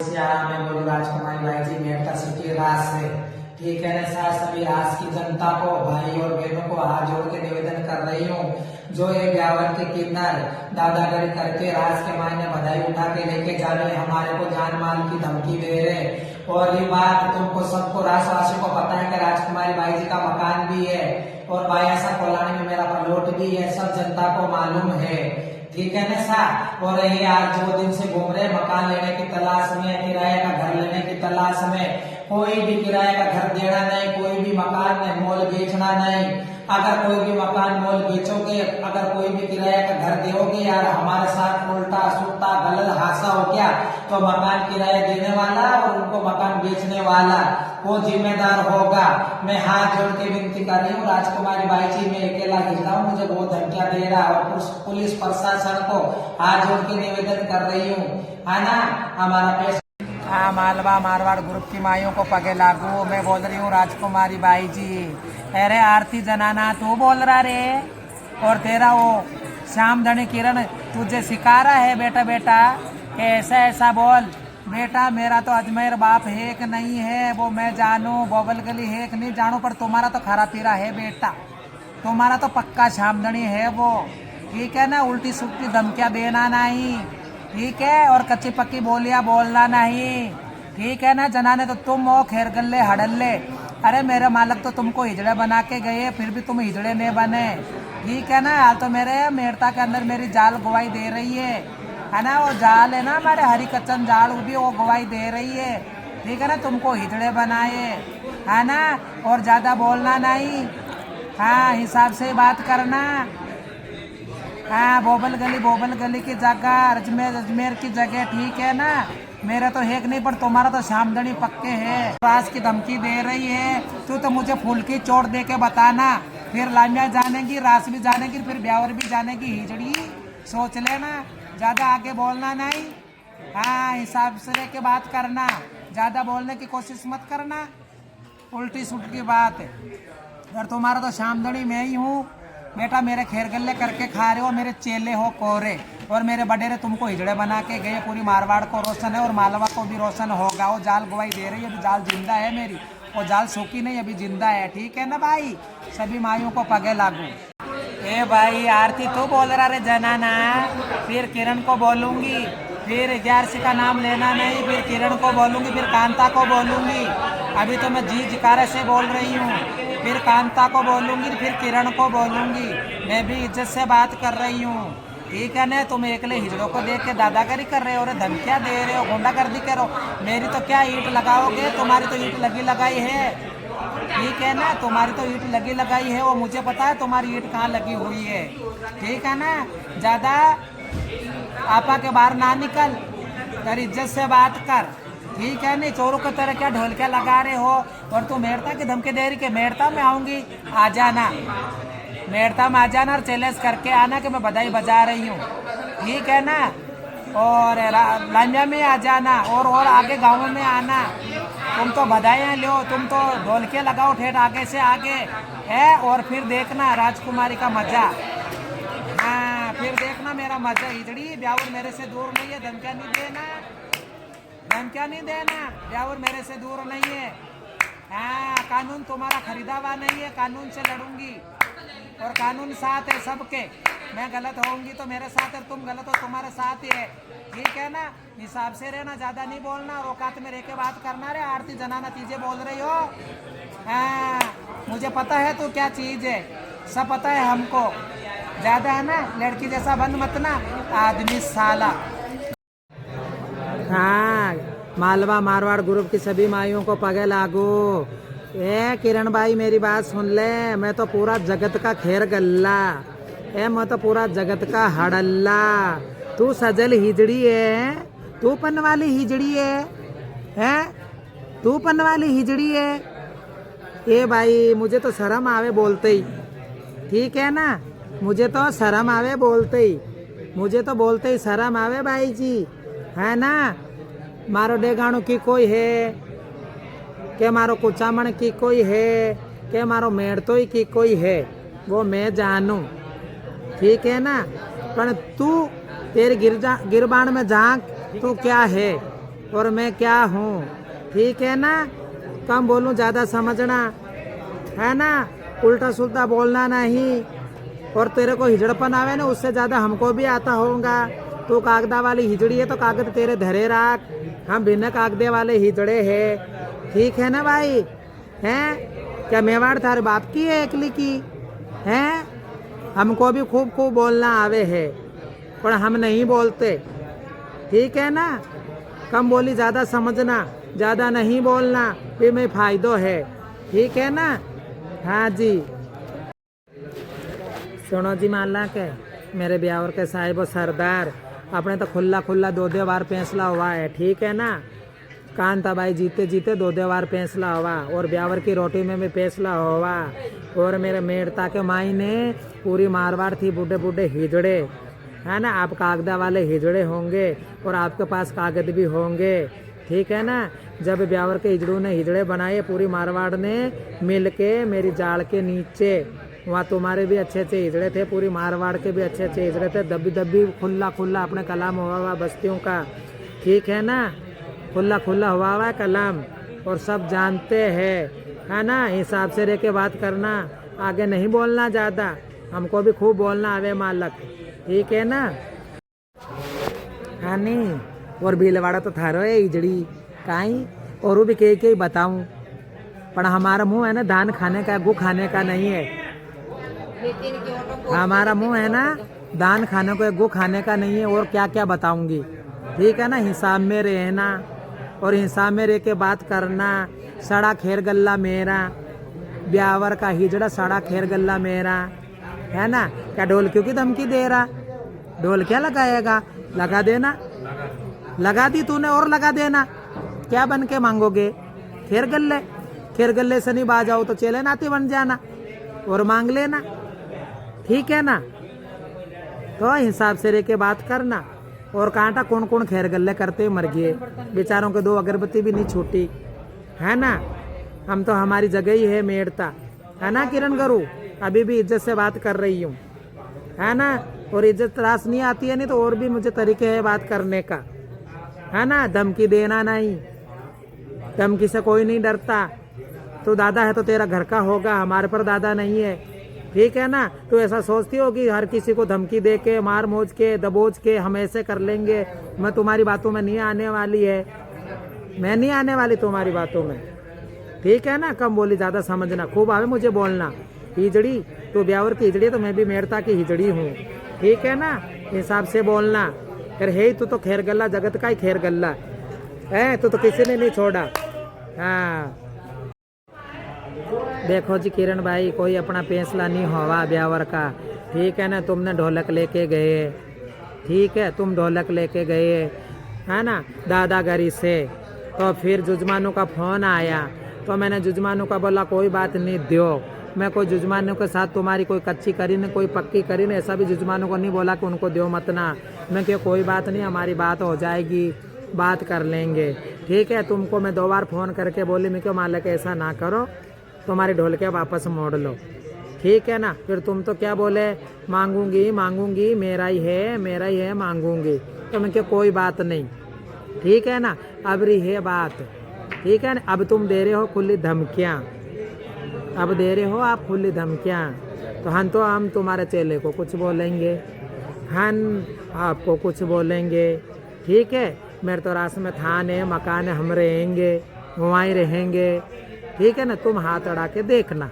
से आया मैं बोलूँ राजकुमारी भाई जी मेरठ सिटी रास से। ठीक है ना सर, सभी रास की जनता को, भाई और बहनों को हाथ जोड़ के निवेदन कर रही हूँ, जो ये ब्यावर के किन्नर दादागिरी करके रास के मायने बधाई उठा के लेके जा रहे, हमारे को जान माल की धमकी दे रहे। और ये बात तुमको सबको रासवासियों को पता है कि राजकुमारी भाई जी का मकान भी है और बायासा कोलानी में मेरा प्लॉट भी है, सब जनता को मालूम है। ठीक है ना सर, और ये आज 2 दिन से घूम रहे मकान लेने की तलाश में, किराए का घर लेने की तलाश में। कोई भी किराए का घर देना नहीं, कोई भी मकान नहीं, मोल बेचना नहीं। अगर कोई भी मकान मोल बेचोगे, अगर कोई भी किराए का घर दोगे यार, हमारे साथ उल्टा सुल्टा गलत हादसा हो गया तो मकान किराया देने वाला और उनको मकान बेचने वाला वो जिम्मेदार होगा। मैं हाथ जोड़ के विनती कर रही हूँ राजकुमारी भाई जी, मैं अकेला गिरता हूँ, मुझे बहुत धमकियां दे रहा है और पुलिस प्रशासन को हाथ जोड़ के निवेदन कर रही हूँ, है ना। हमारा पैसा मालवा मारवाड़ ग्रुप की माइयों को पगे लागू। मैं बोल रही हूँ राजकुमारी भाई जी। अरे आरती जनाना तू बोल रहा रे, और तेरा वो श्याम धनी किरण तुझे सिखा रहा है बेटा बेटा कि ऐसा ऐसा बोल। बेटा मेरा तो अजमेर बाप है कि नहीं है वो मैं जानू, बोबल गली है कि नहीं जानू, पर तुम्हारा तो खरा पीरा है बेटा, तुम्हारा तो पक्का श्यामधनी है वो। ठीक है ना, उल्टी सुल्टी धमकियां देना नहीं, ठीक है, और कच्ची पक्की बोलियां बोलना नहीं। ठीक है ना जनाने, तो तुम हो खैर गल्ले हड़ल्ले। अरे मेरे मालक तो तुमको हिजड़े बना के गए, फिर भी तुम हिजड़े नहीं बने। ठीक है ना, हाल तो मेरे मेरता के अंदर मेरी जाल गवाही दे रही है ना, वो जाल है ना हमारे हरी कच्चन जाल, वो भी वो गवाही दे रही है। ठीक है ना, तुमको हिजड़े बनाए, है ना, और ज्यादा बोलना नहीं, हाँ हिसाब से बात करना। हाँ बोबल गली की जगह, अजमेर की जगह, ठीक है ना। मेरा तो हेक नहीं, पर तुम्हारा तो श्यामधनी पक्के है। रास की धमकी दे रही है तू, तो मुझे फूल की चोट दे के बताना, फिर लामिया जानेगी, रास भी जानेगी, फिर ब्यावर भी जानेगी, हिजड़ी सोच लेना, ज्यादा आगे बोलना नहीं। हाँ हिसाब से रह के बात करना, ज्यादा बोलने की कोशिश मत करना, उल्टी सुल्टी की बात है। और तुम्हारा तो श्यामधनी मैं ही हूँ बेटा, मेरे खेर गल्ले करके खा रहे हो, मेरे चेले हो कोरे, और मेरे बडेरे तुमको हिजड़े बना के गए। पूरी मारवाड़ को रोशन है और मालवा को भी रोशन होगा। वो जाल गवाही दे रही है, अभी जाल जिंदा है मेरी, वो जाल सूखी नहीं अभी जिंदा है। ठीक है ना भाई, सभी माइयों को पगे लागू। ए भाई आरती तू बोल रहा रे जनाना, फिर किरण को बोलूंगी, फिर 11 का नाम लेना नहीं, फिर किरण को बोलूंगी, फिर कांता को बोलूंगी। अभी तो मैं जी जिकारे से बोल रही हूँ, फिर कांता को बोलूंगी, फिर किरण को बोलूंगी। मैं भी इज्जत से बात कर रही हूँ, ठीक है ना। तुम एकले हिजड़ों को देख के दादागिरी कर रहे हो, धमकियां दे रहे हो, गुंडागर्दी कर रहे हो। मेरी तो क्या ईंट लगाओगे, तुम्हारी तो ईंट लगी लगाई है, ठीक है ना, तुम्हारी तो ईंट लगी लगाई है, वो मुझे पता है तुम्हारी ईंट कहाँ लगी हुई है। ठीक है ना, ज्यादा आपा के बाहर ना निकल, कर इज्जत से बात कर, ठीक है। नहीं चोरों की तरह क्या ढोलकियां लगा रहे हो, और तू मेरता की धमकी दे रही कि मेरता में आऊंगी, आ जाना, मेरता में आ जाना और चैलेंज करके आना कि मैं बधाई बजा रही हूँ, ठीक है ना। और लांजा में आ जाना, और आगे गाँव में आना। तुम तो बधाइयाँ लो, तुम तो ढोलकियां लगाओ ठेठ आगे से आगे है, और फिर देखना राजकुमारी का मजा। हाँ फिर देखना मेरा मजा। हिजड़ी ब्यावर मेरे से दूर नहीं है, धमकियां नहीं देना, धमकियां नहीं देना, ब्यावर मेरे से दूर नहीं है। हाँ कानून तुम्हारा खरीदा हुआ नहीं है, कानून से लड़ूंगी, और कानून साथ है सबके। मैं गलत होऊंगी तो मेरे साथ है, तुम गलत हो तुम्हारे साथ ही है, ठीक है ना। हिसाब से रहना, ज्यादा नहीं बोलना, और औकात में रह के बात करना रे। आरती जनाना चीजें बोल रही हो, हाँ मुझे पता है तू क्या चीज है, सब पता है हमको। ज्यादा है ना लड़की जैसा बंद मत ना, आदमी साला। हाँ मालवा मारवाड़ ग्रुप की सभी माइयों को पगे लागू। ए किरण भाई मेरी बात सुन ले, मैं तो पूरा जगत का खेर गल्ला, मैं तो पूरा जगत का हड़ल्ला। तू सजल हिजड़ी है, तू पन वाली हिजड़ी है, तू पन वाली हिजड़ी है। ए भाई मुझे तो शर्म आवे बोलते ही, ठीक है ना, मुझे तो शर्म आवे बोलते ही, मुझे तो बोलते ही शर्म आवे भाई जी, है ना। मारो डेगाणु की कोई है, के मारो कुचामण की कोई है, के मारो मेड़तोई की कोई है, वो मैं जानू, ठीक है ना। पर तू तेरे गिरबान में झांक, तू क्या है, और मैं क्या हूँ, ठीक है ना। कम बोलूँ, ज़्यादा समझना, है ना। उल्टा सुल्टा बोलना नहीं। और तेरे को हिजड़पन आवे ना, उससे ज़्यादा हमको भी आता होगा। तू कागदा वाली हिजड़ी है तो कागद तेरे धरे राख, हम बिना कागदे वाले हिजड़े है, ठीक है ना भाई। हैं क्या मेवाड़ थारे बाप की है एकली की हैं। हमको भी खूब खूब बोलना आवे है, पर हम नहीं बोलते, ठीक है ना। कम बोली ज़्यादा समझना, ज़्यादा नहीं बोलना, भी में फायदो है, ठीक है ना। हाँ जी। सुनो जी माला के मेरे ब्यावर के साहिब और सरदार, अपने तो खुला खुला दो बार फैसला हुआ है, ठीक है ना। कांताबाई जीते जीते दो बार फैसला हुआ, और ब्यावर की रोटी में भी फैसला हुआ। और मेरे मेड़ता के माई ने पूरी मारवाड़ थी बूढ़े बूढ़े हिजड़े, है ना। आप कागदा वाले हिजड़े होंगे और आपके पास कागज भी होंगे, ठीक है ना। जब ब्यावर के हिजड़ों ने हिजड़े बनाए पूरी मारवाड़ ने मिल के मेरी जाड़ के नीचे, वहाँ तुम्हारे भी अच्छे अच्छे हिजड़े थे, पूरी मारवाड़ के भी अच्छे अच्छे हिजड़े थे। दबी दबी खुला खुला अपने कलाम हुआ हुआ बस्तियों का, ठीक है ना। खुला खुला हुआ हुआ कलाम, और सब जानते हैं, है ना। हिसाब से रह के बात करना, आगे नहीं बोलना ज़्यादा। हमको भी खूब बोलना आवे मालक, ठीक है ना। हाँ नहीं, और भीलवाड़ा तो थारो है हिजड़ी काई, और भी के बताऊं, पर हमारा मुंह है ना धान खाने का, गु खाने का नहीं है। हमारा मुंह है ना दान खाने को, गु खाने का नहीं है। और क्या क्या बताऊंगी, ठीक है ना। हिसाब में रहना, और हिसाब में रह के बात करना। सड़ा खेर गल्ला मेरा, ब्यावर का हिजड़ा सड़ा खेर गल्ला मेरा, है ना। क्या ढोलकियों की धमकी दे रहा, ढोल क्या लगाएगा, लगा देना, लगा दी तूने और लगा देना। क्या बन के मांगोगे, खेर गल्ले, खेर गल्ले से नहीं बाजाओ तो चेले नाती बन जाना और मांग लेना, ठीक है ना। तो हिसाब से रह के बात करना। और कांटा कौन कौन खेर गल्ले करते मर गए, बेचारों के दो अगरबत्ती भी नहीं छूटी, है ना। हम तो हमारी जगह ही है मेड़ता, है ना किरण गरू। अभी भी इज्जत से बात कर रही हूँ, है ना। और इज्जत तरास नहीं आती है नहीं तो और भी मुझे तरीके है बात करने का, है ना। धमकी देना नहीं, धमकी से कोई नहीं डरता। तो दादा है तो तेरा घर का होगा, हमारे पर दादा नहीं है, ठीक है ना। तो ऐसा सोचती हो कि हर किसी को धमकी दे के मार मोज के दबोच के हम ऐसे कर लेंगे। मैं तुम्हारी बातों में नहीं आने वाली है, मैं नहीं आने वाली तुम्हारी बातों में, ठीक है ना। कम बोली ज़्यादा समझना, खूब आवे मुझे बोलना। हिजड़ी तो ब्यावर की हिजड़ी, तो मैं भी मेड़ता की हिजड़ी हूँ, ठीक है ना। हिसाब से बोलना। फिर हे तू तो खैर गल्ला, जगत का ही खैर गल्ला है, तू तो किसी ने नहीं छोड़ा। हाँ देखो जी किरण भाई, कोई अपना फैसला नहीं हुआ ब्यावर का, ठीक है ना। तुमने ढोलक लेके गए, ठीक है, तुम ढोलक लेके गए, है ना दादागिरी से। तो फिर जुजमानू का फोन आया, तो मैंने जुजमानू का बोला कोई बात नहीं दो। मैं कोई जुजमानू के साथ तुम्हारी कोई कच्ची करी नहीं, कोई पक्की करी नहीं, ऐसा भी जुजमानू को नहीं बोला कि उनको दो मत ना। मैं क्या कोई बात नहीं, हमारी बात हो जाएगी, बात कर लेंगे, ठीक है। तुमको मैं 2 बार फ़ोन करके बोली, मैं क्यों मालिक ऐसा ना करो, तुम्हारी ढोलकिया वापस मोड़ लो, ठीक है ना। फिर तुम तो क्या बोले, मांगूंगी मांगूंगी, मेरा ही है मेरा ही है, मांगूंगी। तो मैं क्या कोई बात नहीं, ठीक है ना। अब रही है बात, ठीक है ना। अब तुम दे रहे हो खुली धमकियाँ, अब दे रहे हो आप खुली धमकियाँ। तो हम तुम्हारे चेले को कुछ बोलेंगे, हम आपको कुछ बोलेंगे, ठीक है। मेरे तो रास्ते में थान है, मकान है, हम रहेंगे, वहाँ ही रहेंगे, ठीक है ना। तुम हाथ अड़ा के देखना,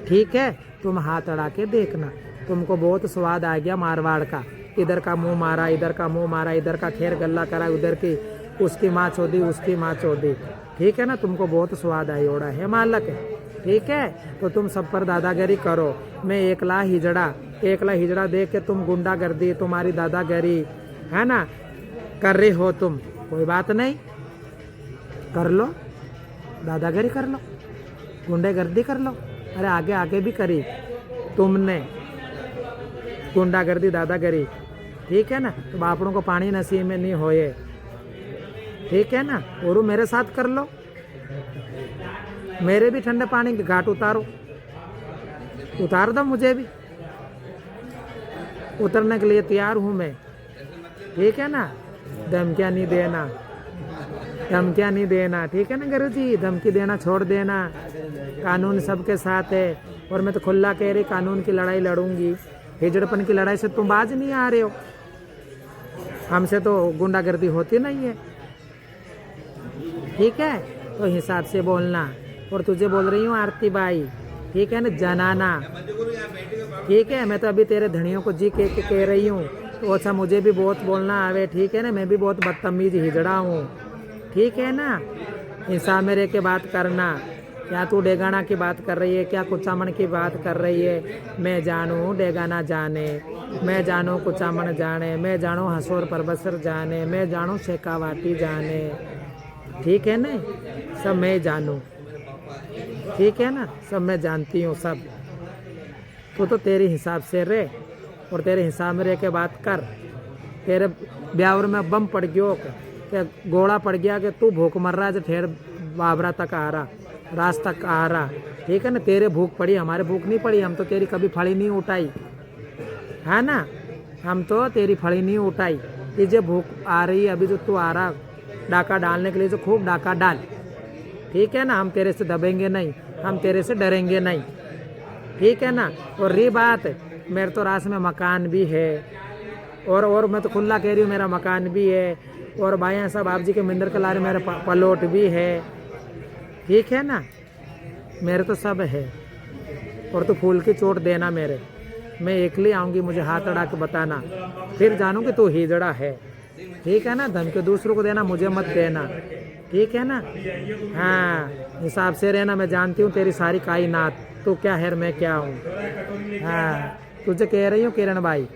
ठीक है, तुम हाथ अड़ा के देखना। तुमको बहुत स्वाद आ गया मारवाड़ का, इधर का मुंह मारा, इधर का मुंह मारा, इधर का खेर गल्ला करा, उधर की उसकी माँ चौधी, उसकी माँ चौधी, ठीक है ना। तुमको बहुत स्वाद आई ओड़ा है मालक, ठीक है। तो तुम सब पर दादागिरी करो। मैं एकला हिजड़ा देख के तुम गुंडागर्दी, तुम्हारी दादागिरी, है ना, कर रहे हो तुम, कोई बात नहीं, कर लो, दादागिरी कर लो, गुंडागर्दी कर लो। अरे आगे आगे भी करी तुमने गुंडागर्दी दादागिरी, ठीक है ना। तो बापड़ों को पानी नसीब में नहीं होए, ठीक है ना। और मेरे साथ कर लो, मेरे भी ठंडे पानी के घाट उतारो, उतार दो, मुझे भी उतरने के लिए तैयार हूँ मैं, ठीक है ना। धमकियाँ नहीं देना, धमकियाँ नहीं देना, ठीक है ना गुरु जी, धमकी देना छोड़ देना। कानून सबके साथ है और मैं तो खुला कह रही कानून की लड़ाई लड़ूंगी। हिजड़पन की लड़ाई से तुम बाज नहीं आ रहे हो, हमसे तो गुंडागर्दी होती नहीं है, ठीक है। तो हिसाब से बोलना। और तुझे बोल रही हूँ आरती बाई, ठीक है ना, जनाना, ठीक है। मैं तो अभी तेरे धनियों को जी कह रही हूँ, तो अच्छा मुझे भी बहुत बोलना आवे, ठीक है ना। मैं भी बहुत बदतमीज हिजड़ा हूँ, ठीक है ना। हिसाब में रह के बात करना। क्या तू डेगाना की बात कर रही है, क्या कुचामन की बात कर रही है? मैं जानूँ डेगाना जाने, मैं जानूँ कुचामन जाने, मैं जानूँ हसोर परबसर जाने, मैं जानूँ शेखावाटी जाने, ठीक है ना। सब मैं जानूँ, ठीक है ना, सब मैं जानती हूँ सब। तो तेरे हिसाब से रह और तेरे हिसाब में रह के बात कर। तेरे ब्यावर में बम पड़ गयो कि गोला पड़ गया कि तू भूख मर रहा है, ठेर बाबरा तक आ रहा, रास तक आ रहा, ठीक है ना। तेरे भूख पड़ी, हमारे भूख नहीं पड़ी। हम तो तेरी कभी फड़ी नहीं उठाई, है ना। हम तो तेरी फड़ी नहीं उठाई। तुझे भूख आ रही है अभी जो तू आ रहा डाका डालने के लिए, जो खूब डाका डाल, ठीक है ना। हम तेरे से दबेंगे नहीं, हम तेरे से डरेंगे नहीं, ठीक है ना। और रही बात, मेरे तो रास में मकान भी है और मैं तो खुला कह रही हूँ मेरा मकान भी है, और भाई साहब आप जी के मंदिर के लारे मेरा पलोट भी है, ठीक है ना। मेरे तो सब है। और तो फूल की चोट देना मेरे, मैं एकली आऊँगी, मुझे हाथ अड़ा के बताना, फिर जानूँ कि तू हिजड़ा है, ठीक है ना। धमकी दूसरों को देना, मुझे मत देना, ठीक है ना। हाँ, हिसाब से रहना। मैं जानती हूँ तेरी सारी कायनात, तू क्या है मैं क्या हूँ। हाँ, तुझे कह रही हूँ किरण भाई,